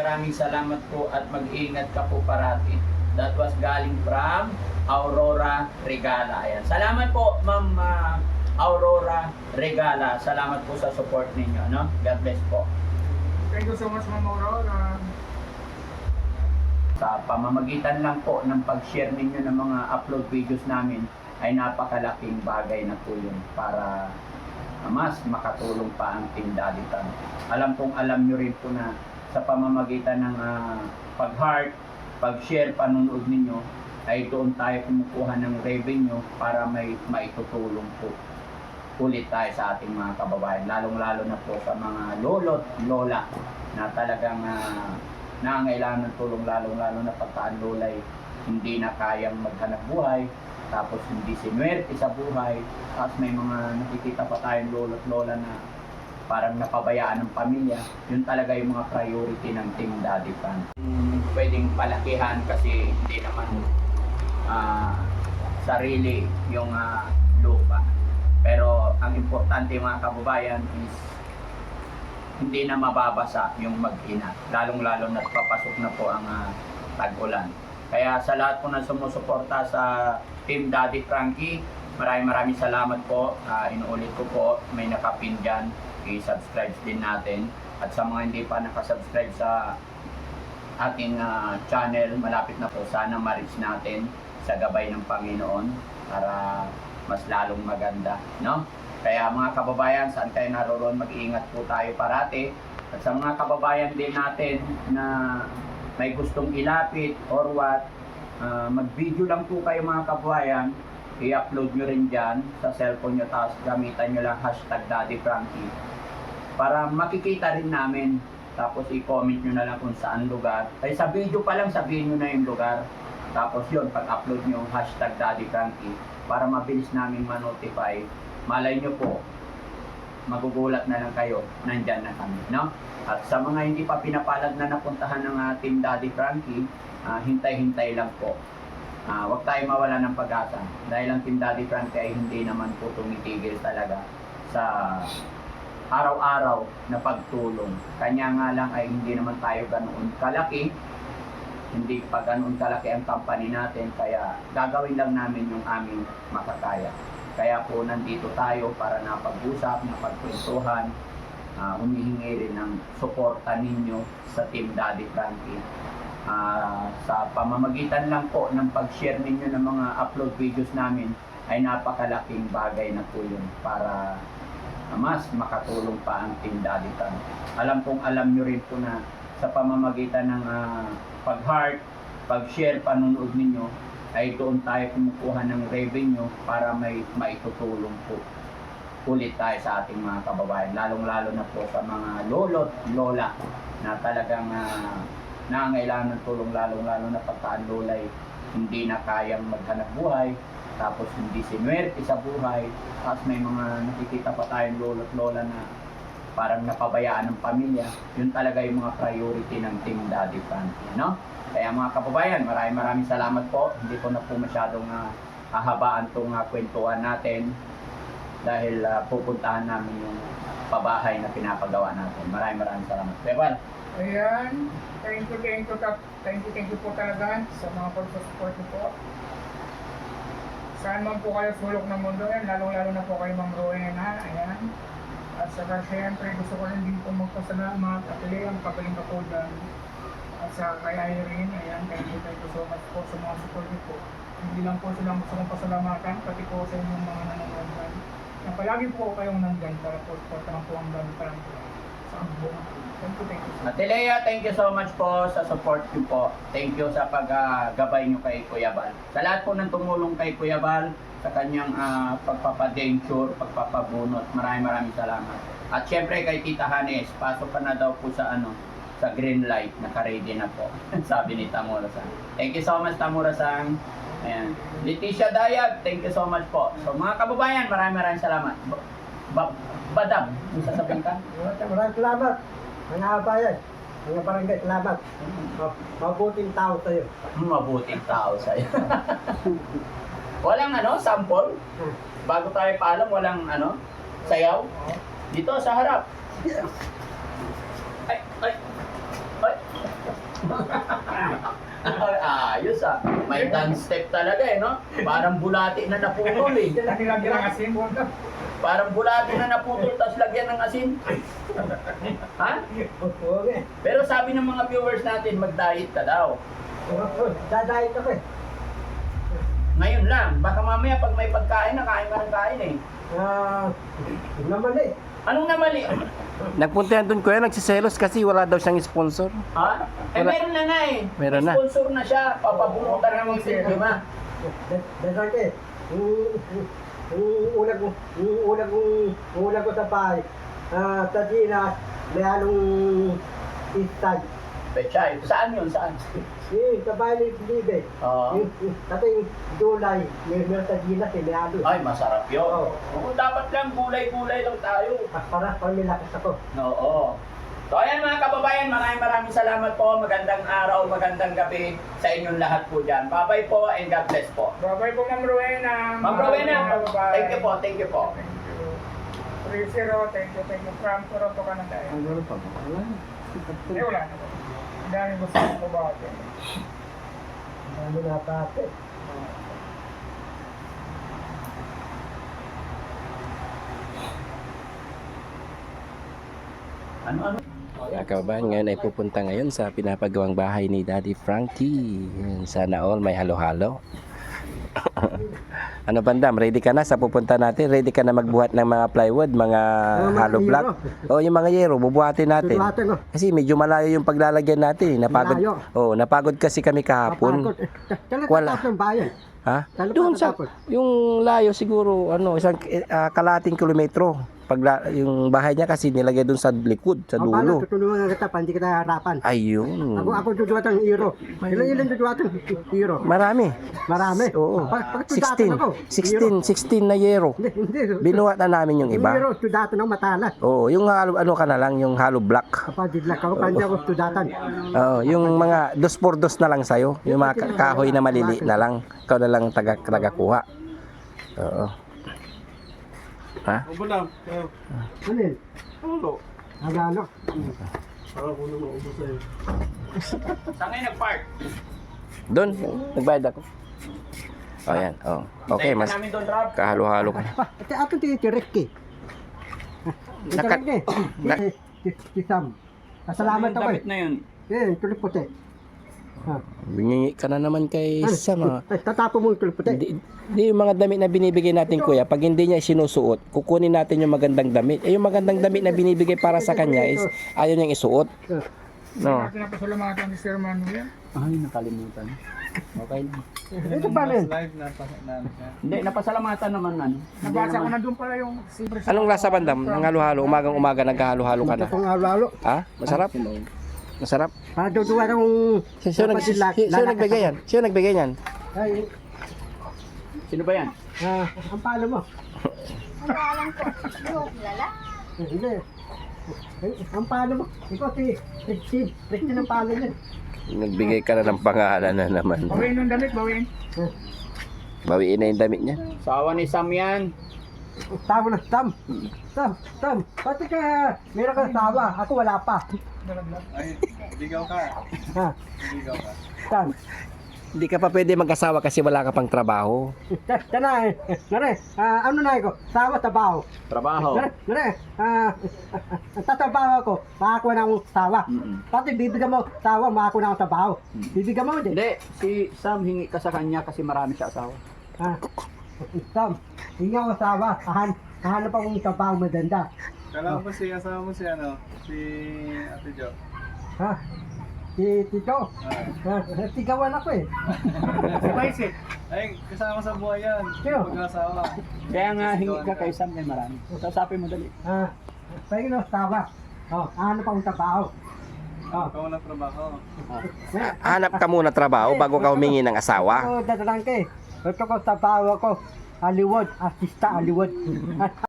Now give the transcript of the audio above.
maraming salamat po at mag-ingat ka po parati. That was galing from Aurora Regala. Ayan. Salamat po, Ma'am Aurora Regala. Salamat po sa support ninyo. No? God bless po. Thank you so much, Ma'am Aurora. Sa pamamagitan lang po ng pag-share ninyo ng mga upload videos namin ay napakalaking bagay na po yun para mas makatulong pa ang Team Daddy Tan. Alam nyo rin po na sa pamamagitan ng pag-heart, pag-share, panunood ninyo, ay doon tayo kumukuha ng revenue para may maitutulong po ulit tayo sa ating mga kababayan. Lalong-lalo na po sa mga lolo't lola na talagang nangangailangan ng tulong, lalong-lalo na pagka ang lola'y hindi na kayang maghanap buhay, tapos hindi sinuwerte sa buhay, tapos may mga nakikita pa tayong lolo't lola na parang napabayaan ng pamilya. Yun talaga yung mga priority ng Team Daddy Tan. Pwedeng palakihan kasi hindi naman sarili yung lupa. Pero ang importante mga kababayan is hindi na mababasa yung mag-ina. Lalong-lalo na papasok na po ang tag-ulan. Kaya sa lahat po na sumusuporta sa Team Daddy Frankie, maraming salamat po. Inuulit ko po, may nakapin dyan. I-subscribe din natin. At sa mga hindi pa nakasubscribe sa ating channel, malapit na po, sana ma-reach natin sa gabay ng Panginoon para mas lalong maganda, no? Kaya mga kababayan, saan kayo naroon, mag-iingat po tayo parati. At sa mga kababayan din natin na may gustong ilapit or what, mag-video lang po kayo mga kababayan, i-upload nyo rin dyan sa cellphone nyo, tapos gamitan nyo lang #DaddyFrankie para makikita rin namin. Tapos i-comment nyo na lang kung saan lugar. Ay sa video pa lang sabihin nyo na yung lugar. Tapos yun, pag-upload nyo #DaddyFrankie para mabilis namin ma-notify. Malay nyo po, magugulat na lang kayo, nandyan na kami, no? At sa mga hindi pa pinapalad na napuntahan ng Team Daddy Frankie, hintay-hintay lang po. Huwag tayo mawala ng pag-asa. Dahil ang Team Daddy Frankie ay hindi naman po tumitigil talaga sa araw-araw na pagtulong. Kanya nga lang ay hindi naman tayo ganoon kalaki. Hindi pa ganoon kalaki ang company natin, kaya gagawin lang namin yung aming makakaya. Kaya po nandito tayo para napag-usap, napagkwentuhan, humihingi rin ng suporta ninyo sa Team Daddy Frankie. Sa pamamagitan lang po ng pag-share ninyo ng mga upload videos namin ay napakalaking bagay na po yun para mas makatulong pa ang Team Daddy Tan. Alam nyo rin po na sa pamamagitan ng pag-heart, pag-share, panunood ninyo, ay doon tayo kumukuha ng revenue para may maitutulong po ulit tayo sa ating mga kababayan. Lalong-lalo na po sa mga lolo't lola na talagang nangangailangan ng tulong, lalong-lalo na pagka ang lola'y hindi na kayang maghanap buhay, tapos hindi sinuwerte sa buhay, tapos may mga nakikita pa tayong lolo't lola na parang napabayaan ng pamilya. Yun talaga yung mga priority ng Team Daddy Frankie, no? Kaya mga kababayan, maraming salamat po. Hindi ko na po masyadong hahabaan itong kwentuhan natin dahil pupuntahan namin yung pabahay na pinapagawa natin. Maraming salamat. Bebal. Ayan. Thank you po talaga sa mga pag-support niyo po. Saan man po kayo sulok ng mundo yan, lalong-lalo na po kayo Ma'am Rowena. Ayan. At saka syempre gusto ko rin din po magpasalamat at ang kagaling ka po dyan. At sa kay Irene, ayan, thank you so much po sa mga support niyo po. Hindi lang po silang gusto kong pasalamatan, pati po sa inyong mga nanonood dyan. Na palagi po kayong nandyan para po supportan po ang dami parang po sa buong. Thank you. Ate Lea, thank you so much po sa support niyo po. Thank you sa paggabay niyo kay Kuya Bal. Sa lahat po ng tumulong kay Kuya Bal, sa kanyang pagpapadenture, pagpapabunot, maraming salamat. At syempre kay Tita Hanes, pasok ka na daw po sa green light, naka-ready na po. Sabi ni Tamura-san. Thank you so much, Tamura-san. Ayan. Leticia Dayag, thank you so much po. So mga kababayan, maraming salamat. Badam, yung sasabihin ka? Maraming salamat. Mga kababayan, mga barangay, salamat. Mabuting tao sa'yo. Mabuting tao sa'yo. Walang sample? Bago tayo paalam, walang sayaw? Dito sa harap. Ay. Ayos ah. May dance step talaga eh, no? Parang bulati na naputol eh. Nilagyan ng asin po. Parang bulati na naputol, tapos lagyan ng asin. Ha? Okay. Pero sabi ng mga viewers natin, mag-diet ka daw. Dadahit ako eh. Ngayon lang, baka mamaya pag may pagkain na, kain ka ng kain eh. Naman eh. Anong namali? Nagpunta yan doon kuya, nagsiselos kasi wala daw siyang sponsor. Ha? Eh Wala. meron na nga eh. Meron na. Sponsor na siya, papabunutan ng mga sistema. Dadahit eh. Yung ulag ko sa bahay. Sa Ginas, may halong istag. Pechay, saan yun? Saan? Sa bahay ni Libe. Oo. Dating July, meron sa Ginas eh, may halo. Ay, masarap yun. Oo. Oo, dapat lang gulay-gulay lang tayo. Para milakas ako. Oo. So ayan mga kababayan, maraming salamat po. Magandang araw, magandang gabi sa inyong lahat po dyan. Bye-bye po and God bless po. Bye-bye po, Ma'am Rowena. Ma'am Rowena, Bye-bye. thank you po, thank you po. Thank you. 3-0, thank you. From Toronto, Canada. Ano pa ba? Wala na. Eh, wala na po. Ang dami gusto ko ba ito? Ano na pati? Ano? Mga kababayan, ngayon ay pupunta ngayon sa pinapagawang bahay ni Daddy Frankie. Yan, sana all may halo-halo. Ano bandam, ready ka na sa pupunta natin? Ready ka na magbuhat ng mga plywood, mga mga hollow block? O yung mga yero, bubuhatin natin. Bubuhatin, oh. Kasi medyo malayo yung paglalagyan natin. Napagod. Malayo. Oh, napagod kasi kami kahapon. Talaga Wala. tapos ng bayan. Ha? Saan Doon pa sa tatapos? yung layo siguro isang kalating kilometro. Yung bahay niya kasi nilagay doon sa likod, sa O, paano dulo. tutulungan kita pa, hindi kita harapan. Ayun. Ako duduwat ng iro. Ilan duduwat ng iro? Marami. Marami. Oo. Pag tudatan 16. ako. 16 na yero. Hindi. Binuhat na namin yung iba. Iro, tudatan ng matalas. Oo, yung ano ka na lang, yung hollow block. Kapag didlak ako, pandi ako tudatan. Oo, yung mga 2x2 na lang sa'yo. Yung mga kahoy na malili na lang. Ikaw na lang tagakuha. Oo. Ha? Ano yun? Agalo. Saan kayo nag-park? Doon, nagbayad ako. O yan, oh. Okay, mas namin doon, Rob. kahalo-halo ka. Ate ato titirik eh. Naka- Titirik eh. Si Sam. Pasalamat ako eh. na yun. Eh, tulip puti. Ha. Bingingi ka na naman kay Sam. Ah. Tatapo mo yung tulip puti. Di yung mga damit na binibigay natin kuya, pag hindi niya sinusuot, kukunin natin yung magandang damit. Eh yung magandang damit na binibigay para sa kanya is ayaw niyang isuot. No. Natin na pasalamatan si Sir Manuel. Ay, nakalimutan. Okay lang. Ito pa rin. Hindi, napasalamatan naman ano. Nabasa ko na doon pala yung Anong lasa bandam? Nang halo-halo, umagang-umaga naghahalo-halo ka na. Ito pang halo. Ha? Masarap? Masarap? Para duduwa ng... Sino nagbigay yan? Sino nagbigay yan? Ay, Sino ba yan? ang palo mo. Ang pangalan ko, yung lala. Hindi. Ang palo mo. Ikaw si Christine. Christine ang palo niya. Nagbigay ka na ng pangalan na naman. Bawiin ng damit, bawiin. Bawiin na yung damit niya. Sawa ni Sam yan. Tama na, Sam. Sam. Pati ka, meron kang sawa. Ako wala pa. Ay, ligaw ka. Ha? Ligaw ka. Sam. Hindi ka pa pwede mag-asawa kasi wala ka pang trabaho. Tana, nare, ano na ako? Sawa, tabaho. Trabaho. Nare, tatabaho ako. Makakuha na akong sawa. Pati bibigyan mo sawa, makakuha na akong tabaho. Bibigyan mo hindi. Hindi, si Sam hingi ka sa kanya kasi marami siya asawa. Ha? Sam, hindi ako sawa. Kahanap akong tabaho maganda. Kala ko si asawa mo si ano, si Ate Jo. Ha? Si Tito. Tigawan ako eh. Si Vice. Ay, kasama sa buhay yan. Sino? Pag-asawa. Kaya nga hingi ka kay Sam kay marami. Sasapin mo dali. Pwede na sawa. Kahanap akong tabaho. Ikaw walang trabaho. Hanap ka muna trabaho bago ka humingi ng asawa. Ako, dadalang ka eh. Ito ko tabaho ako. Hollywood, artista Hollywood.